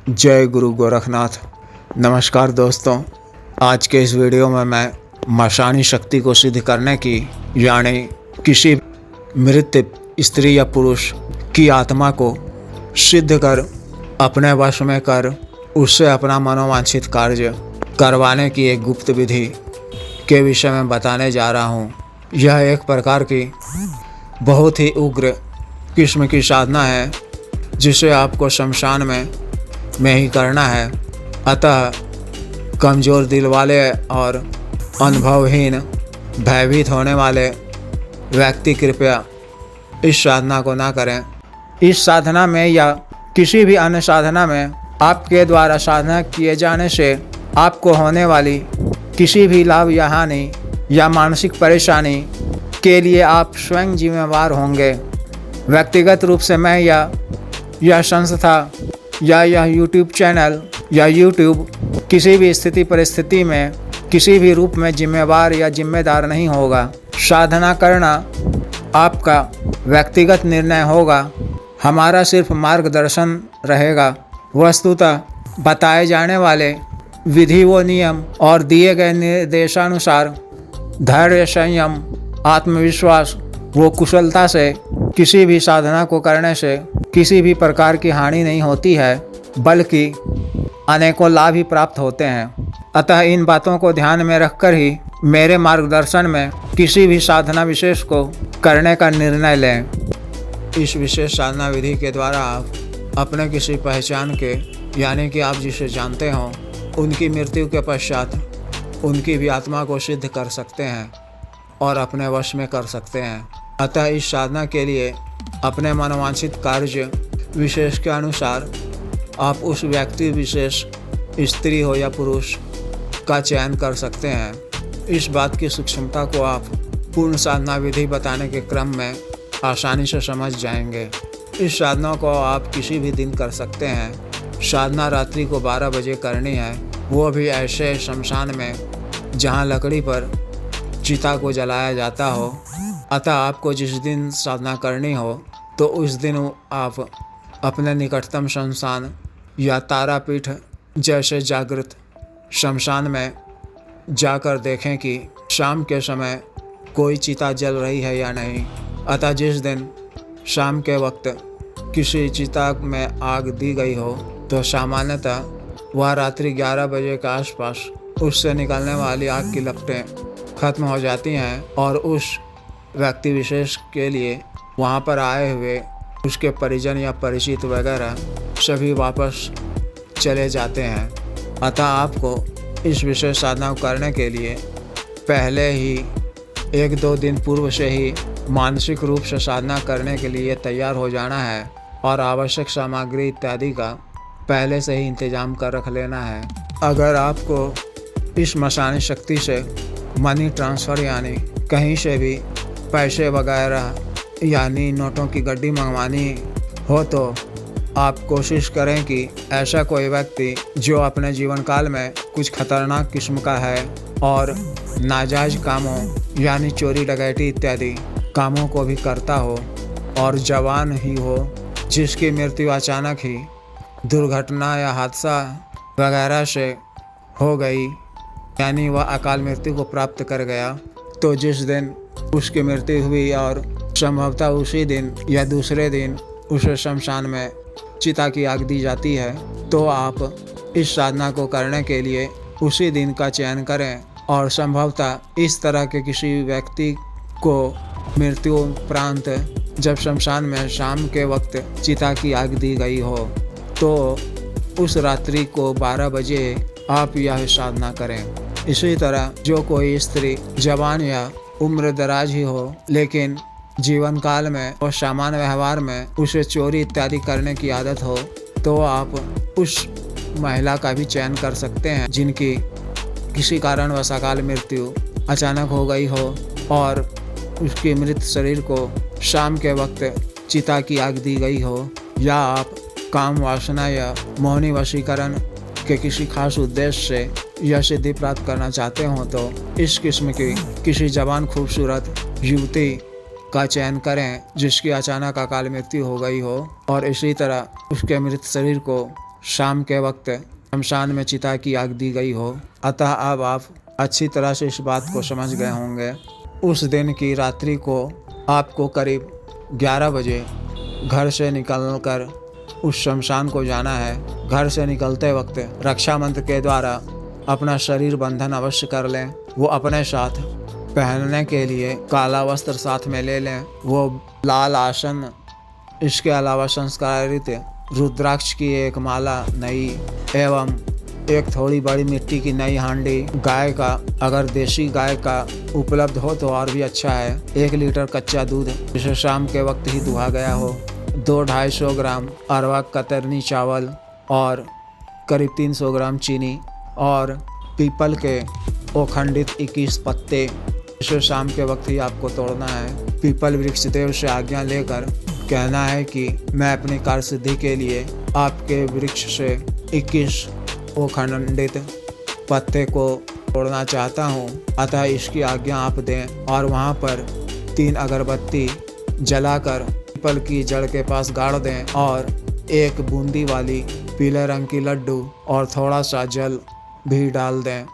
जय गुरु गोरखनाथ। नमस्कार दोस्तों, आज के इस वीडियो में मैं मशानी शक्ति को सिद्ध करने की यानी किसी मृत स्त्री या पुरुष की आत्मा को सिद्ध कर अपने वश में कर उससे अपना मनोवांछित कार्य करवाने की एक गुप्त विधि के विषय में बताने जा रहा हूँ। यह एक प्रकार की बहुत ही उग्र किस्म की साधना है जिसे आपको शमशान में ही करना है। अतः कमज़ोर दिल वाले और अनुभवहीन भयभीत होने वाले व्यक्ति कृपया इस साधना को ना करें। इस साधना में या किसी भी अन्य साधना में आपके द्वारा साधना किए जाने से आपको होने वाली किसी भी लाभ या हानि या मानसिक परेशानी के लिए आप स्वयं जिम्मेवार होंगे। व्यक्तिगत रूप से मैं या यह संस्था या यह यूट्यूब चैनल या यूट्यूब किसी भी स्थिति परिस्थिति में किसी भी रूप में जिम्मेवार या जिम्मेदार नहीं होगा। साधना करना आपका व्यक्तिगत निर्णय होगा, हमारा सिर्फ मार्गदर्शन रहेगा। वस्तुतः बताए जाने वाले विधि व नियम और दिए गए निर्देशानुसार धैर्य, संयम, आत्मविश्वास व कुशलता से किसी भी साधना को करने से किसी भी प्रकार की हानि नहीं होती है, बल्कि अनेकों लाभ ही प्राप्त होते हैं। अतः इन बातों को ध्यान में रखकर ही मेरे मार्गदर्शन में किसी भी साधना विशेष को करने का निर्णय लें। इस विशेष साधना विधि के द्वारा आप अपने किसी पहचान के यानी कि आप जिसे जानते हों उनकी मृत्यु के पश्चात उनकी भी आत्मा को सिद्ध कर सकते हैं और अपने वश में कर सकते हैं। अतः इस साधना के लिए अपने मनोवांछित कार्य विशेष के अनुसार आप उस व्यक्ति विशेष स्त्री हो या पुरुष का चयन कर सकते हैं। इस बात की सूक्ष्मता को आप पूर्ण साधना विधि बताने के क्रम में आसानी से समझ जाएंगे। इस साधना को आप किसी भी दिन कर सकते हैं। साधना रात्रि को 12 बजे करनी है, वो भी ऐसे शमशान में जहाँ लकड़ी पर चिता को जलाया जाता हो। अतः आपको जिस दिन साधना करनी हो तो उस दिन आप अपने निकटतम शमशान या तारापीठ जैसे जागृत शमशान में जाकर देखें कि शाम के समय कोई चिता जल रही है या नहीं। अतः जिस दिन शाम के वक्त किसी चिता में आग दी गई हो तो सामान्यतः वह रात्रि 11 बजे के आसपास उससे निकलने वाली आग की लपटें खत्म हो जाती हैं और उस व्यक्ति विशेष के लिए वहाँ पर आए हुए उसके परिजन या परिचित वगैरह सभी वापस चले जाते हैं। अतः आपको इस विशेष साधना को करने के लिए पहले ही 1-2 दिन पूर्व से ही मानसिक रूप से साधना करने के लिए तैयार हो जाना है और आवश्यक सामग्री इत्यादि का पहले से ही इंतजाम कर रख लेना है। अगर आपको इस मशानी शक्ति से मनी ट्रांसफ़र यानी कहीं से भी पैसे वगैरह यानी नोटों की गड्डी मंगवानी हो तो आप कोशिश करें कि ऐसा कोई व्यक्ति जो अपने जीवन काल में कुछ खतरनाक किस्म का है और नाजायज़ कामों यानी चोरी डकैती इत्यादि कामों को भी करता हो और जवान ही हो, जिसकी मृत्यु अचानक ही दुर्घटना या हादसा वगैरह से हो गई यानी वह अकाल मृत्यु को प्राप्त कर गया, तो जिस दिन उसकी मृत्यु हुई और संभवतः उसी दिन या दूसरे दिन उसे शमशान में चिता की आग दी जाती है, तो आप इस साधना को करने के लिए उसी दिन का चयन करें और संभवतः इस तरह के किसी व्यक्ति को मृत्यु उपरांत जब शमशान में शाम के वक्त चिता की आग दी गई हो तो उस रात्रि को 12 बजे आप यह साधना करें। इसी तरह जो कोई स्त्री जवान या उम्र दराज ही हो लेकिन जीवन काल में और सामान्य व्यवहार में उसे चोरी इत्यादि करने की आदत हो तो आप उस महिला का भी चयन कर सकते हैं जिनकी किसी कारणवश अकाल मृत्यु अचानक हो गई हो और उसके मृत शरीर को शाम के वक्त चिता की आग दी गई हो, या आप काम वासना या मोहनी वशीकरण के किसी खास उद्देश्य से यह सिद्धि प्राप्त करना चाहते हो तो इस किस्म की किसी जवान खूबसूरत युवती का चयन करें जिसकी अचानक अकाल मृत्यु हो गई हो और इसी तरह उसके मृत शरीर को शाम के वक्त शमशान में चिता की आग दी गई हो। अतः अब आप अच्छी तरह से इस बात को समझ गए होंगे। उस दिन की रात्रि को आपको करीब 11 बजे घर से निकलकर उस शमशान को जाना है। घर से निकलते वक्त रक्षा मंत्र के द्वारा अपना शरीर बंधन अवश्य कर लें। वो अपने साथ पहनने के लिए काला वस्त्र साथ में ले लें, वो लाल आसन, इसके अलावा संस्कारित रुद्राक्ष की एक माला नई एवं एक थोड़ी बड़ी मिट्टी की नई हांडी, गाय का, अगर देसी गाय का उपलब्ध हो तो और भी अच्छा है, 1 लीटर कच्चा दूध जिसे शाम के वक्त ही दुहा गया हो, 200-250 ग्राम अरवा कतरनी चावल और करीब 300 ग्राम चीनी और पीपल के अखंडित 21 पत्ते, इसे शाम के वक्त ही आपको तोड़ना है। पीपल वृक्ष देव से आज्ञा लेकर कहना है कि मैं अपनी कार्य सिद्धि के लिए आपके वृक्ष से 21 अखंडित पत्ते को तोड़ना चाहता हूँ, अतः इसकी आज्ञा आप दें। और वहाँ पर 3 अगरबत्ती जलाकर पीपल की जड़ के पास गाड़ दें और 1 बूंदी वाली पीले रंग की लड्डू और थोड़ा सा जल भी डाल दें।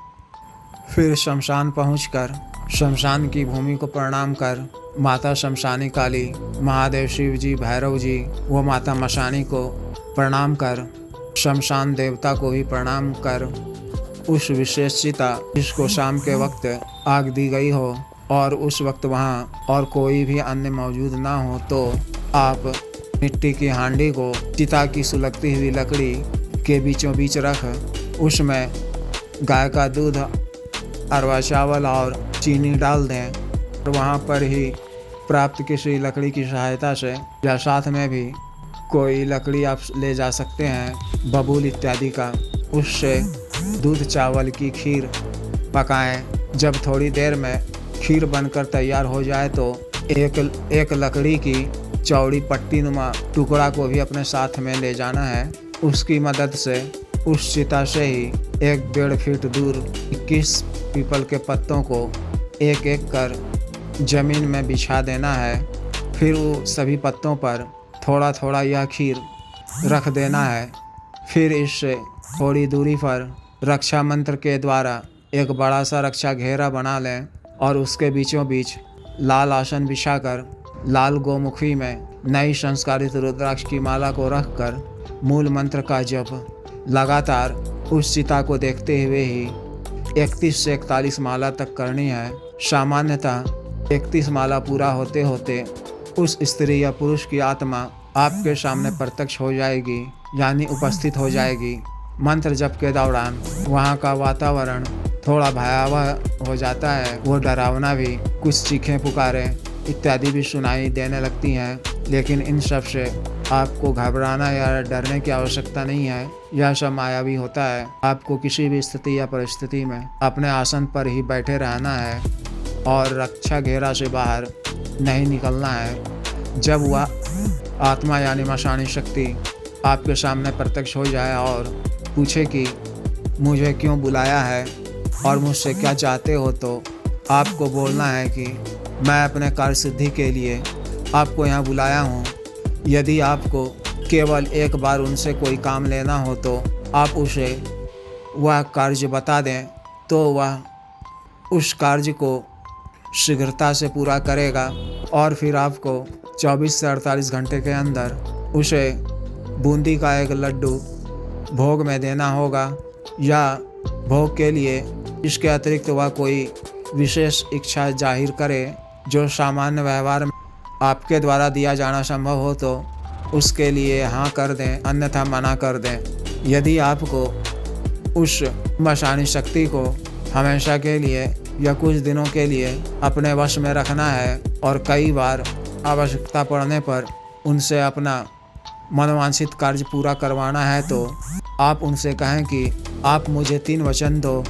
फिर शमशान पहुंचकर शमशान की भूमि को प्रणाम कर माता शमशानी काली, महादेव शिव जी, भैरव जी व माता मशानी को प्रणाम कर, शमशान देवता को भी प्रणाम कर, उस विशेष चिता जिसको शाम के वक्त आग दी गई हो और उस वक्त वहाँ और कोई भी अन्य मौजूद ना हो, तो आप मिट्टी की हांडी को चिता की सुलगती हुई लकड़ी के बीचों बीच रख उसमें गाय का दूध, अरवा चावल और चीनी डाल दें और वहाँ पर ही प्राप्त किसी लकड़ी की सहायता से या साथ में भी कोई लकड़ी आप ले जा सकते हैं, बबूल इत्यादि का, उससे दूध चावल की खीर पकाएं। जब थोड़ी देर में खीर बनकर तैयार हो जाए तो एक लकड़ी की चौड़ी पट्टीनुमा टुकड़ा को भी अपने साथ में ले जाना है। उसकी मदद से उस चिता से ही 1-1.5 फीट दूर 21 पीपल के पत्तों को एक एक कर जमीन में बिछा देना है। फिर वो सभी पत्तों पर थोड़ा थोड़ा यह खीर रख देना है। फिर इससे थोड़ी दूरी पर रक्षा मंत्र के द्वारा एक बड़ा सा रक्षा घेरा बना लें और उसके बीचों बीच लाल आसन बिछाकर लाल गोमुखी में नई संस्कारित रुद्राक्ष की माला को रखकर मूल मंत्र का जप लगातार उस चिता को देखते हुए ही 31 से 41 माला तक करनी है। सामान्यतः 31 माला पूरा होते होते उस स्त्री या पुरुष की आत्मा आपके सामने प्रत्यक्ष हो जाएगी, यानी उपस्थित हो जाएगी। मंत्र जप के दौरान वहाँ का वातावरण थोड़ा भयावह हो जाता है, वो डरावना भी, कुछ चीखें पुकारें इत्यादि भी सुनाई देने लगती हैं, लेकिन इन सब से आपको घबराना या डरने की आवश्यकता नहीं है। यह सब मायावी होता है। आपको किसी भी स्थिति या परिस्थिति में अपने आसन पर ही बैठे रहना है और रक्षा घेरा से बाहर नहीं निकलना है। जब वह आत्मा यानी मशानी शक्ति आपके सामने प्रत्यक्ष हो जाए और पूछे कि मुझे क्यों बुलाया है और मुझसे क्या चाहते हो, तो आपको बोलना है कि मैं अपने कार्य सिद्धि के लिए आपको यहाँ बुलाया हूँ। यदि आपको केवल एक बार उनसे कोई काम लेना हो तो आप उसे वह कार्य बता दें, तो वह उस कार्य को शीघ्रता से पूरा करेगा और फिर आपको 24 से 48 घंटे के अंदर उसे बूंदी का एक लड्डू भोग में देना होगा, या भोग के लिए इसके अतिरिक्त वह कोई विशेष इच्छा जाहिर करे जो सामान्य व्यवहार में आपके द्वारा दिया जाना संभव हो तो उसके लिए हाँ कर दें, अन्यथा मना कर दें। यदि आपको उस मशानी शक्ति को हमेशा के लिए या कुछ दिनों के लिए अपने वश में रखना है और कई बार आवश्यकता पड़ने पर उनसे अपना मनोवांछित कार्य पूरा करवाना है, तो आप उनसे कहें कि आप मुझे 3 वचन दो।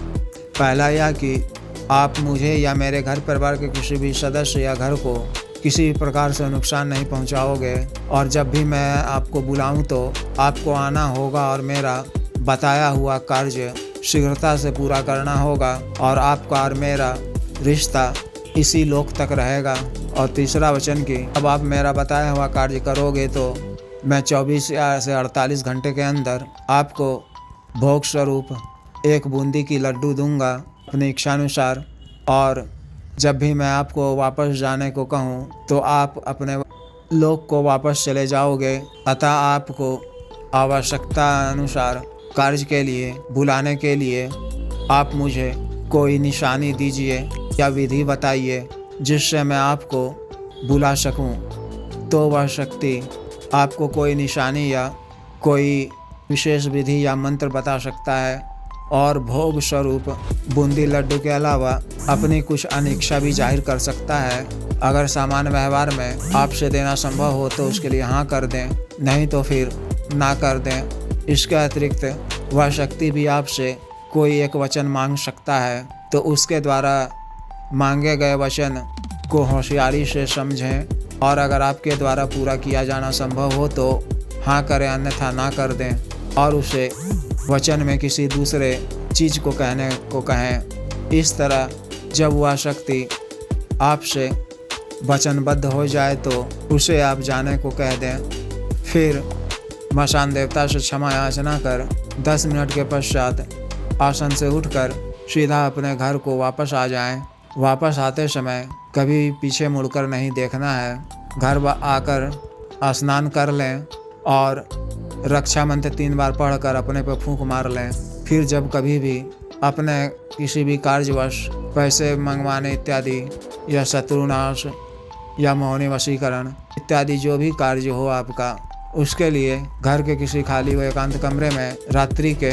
पहला यह कि आप मुझे या मेरे घर परिवार के किसी भी सदस्य या घर को किसी भी प्रकार से नुकसान नहीं पहुंचाओगे, और जब भी मैं आपको बुलाऊं तो आपको आना होगा और मेरा बताया हुआ कार्य शीघ्रता से पूरा करना होगा और आपका और मेरा रिश्ता इसी लोक तक रहेगा। और तीसरा वचन कि अब आप मेरा बताया हुआ कार्य करोगे तो मैं 24 से 48 घंटे के अंदर आपको भोग स्वरूप एक बूंदी की लड्डू दूंगा अपनी इच्छानुसार। और जब भी मैं आपको वापस जाने को कहूँ तो आप अपने लोक को वापस चले जाओगे। अतः आपको आवश्यकता अनुसार कार्य के लिए बुलाने के लिए आप मुझे कोई निशानी दीजिए या विधि बताइए जिससे मैं आपको बुला सकूं। तो वह शक्ति आपको कोई निशानी या कोई विशेष विधि या मंत्र बता सकता है और भोग स्वरूप बूंदी लड्डू के अलावा अपनी कुछ अनिच्छा भी जाहिर कर सकता है। अगर सामान्य व्यवहार में आपसे देना संभव हो तो उसके लिए हाँ कर दें, नहीं तो फिर ना कर दें। इसके अतिरिक्त वह शक्ति भी आपसे कोई एक वचन मांग सकता है, तो उसके द्वारा मांगे गए वचन को होशियारी से समझें और अगर आपके द्वारा पूरा किया जाना संभव हो तो हाँ करें, अन्यथा ना कर दें और उसे वचन में किसी दूसरे चीज़ को कहने को कहें। इस तरह जब वह शक्ति आपसे वचनबद्ध हो जाए तो उसे आप जाने को कह दें। फिर मशान देवता से क्षमा याचना कर 10 मिनट के पश्चात आसन से उठकर सीधा अपने घर को वापस आ जाएं। वापस आते समय कभी पीछे मुड़कर नहीं देखना है। घर आकर स्नान कर लें और रक्षा मंत्र 3 बार पढ़कर अपने पर फूंक मार लें। फिर जब कभी भी अपने किसी भी कार्यवश पैसे मंगवाने इत्यादि या शत्रुनाश या मोहनी वशीकरण इत्यादि जो भी कार्य हो आपका, उसके लिए घर के किसी खाली व एकांत कमरे में रात्रि के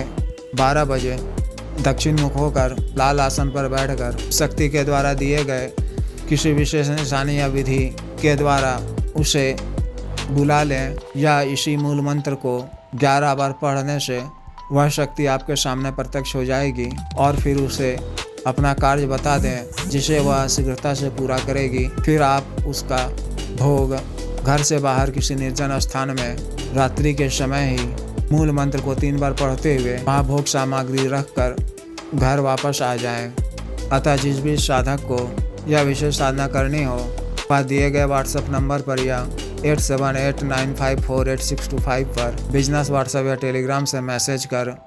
12 बजे दक्षिण मुख होकर लाल आसन पर बैठकर शक्ति के द्वारा दिए गए किसी विशेष निशानी या विधि के द्वारा उसे बुला लें या इसी मूल मंत्र को 11 बार पढ़ने से वह शक्ति आपके सामने प्रत्यक्ष हो जाएगी और फिर उसे अपना कार्य बता दें जिसे वह शीघ्रता से पूरा करेगी। फिर आप उसका भोग घर से बाहर किसी निर्जन स्थान में रात्रि के समय ही मूल मंत्र को 3 बार पढ़ते हुए वहाँ भोग सामग्री रखकर घर वापस आ जाएं। अतः जिस भी साधक को यह विशेष साधना करनी हो वह दिए गए व्हाट्सएप नंबर पर या 8789548625 पर बिजनेस व्हाट्सएप या टेलीग्राम से मैसेज कर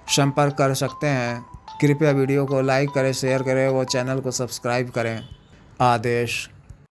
संपर्क कर सकते हैं। कृपया वीडियो को लाइक करें, शेयर करें व चैनल को सब्सक्राइब करें। आदेश।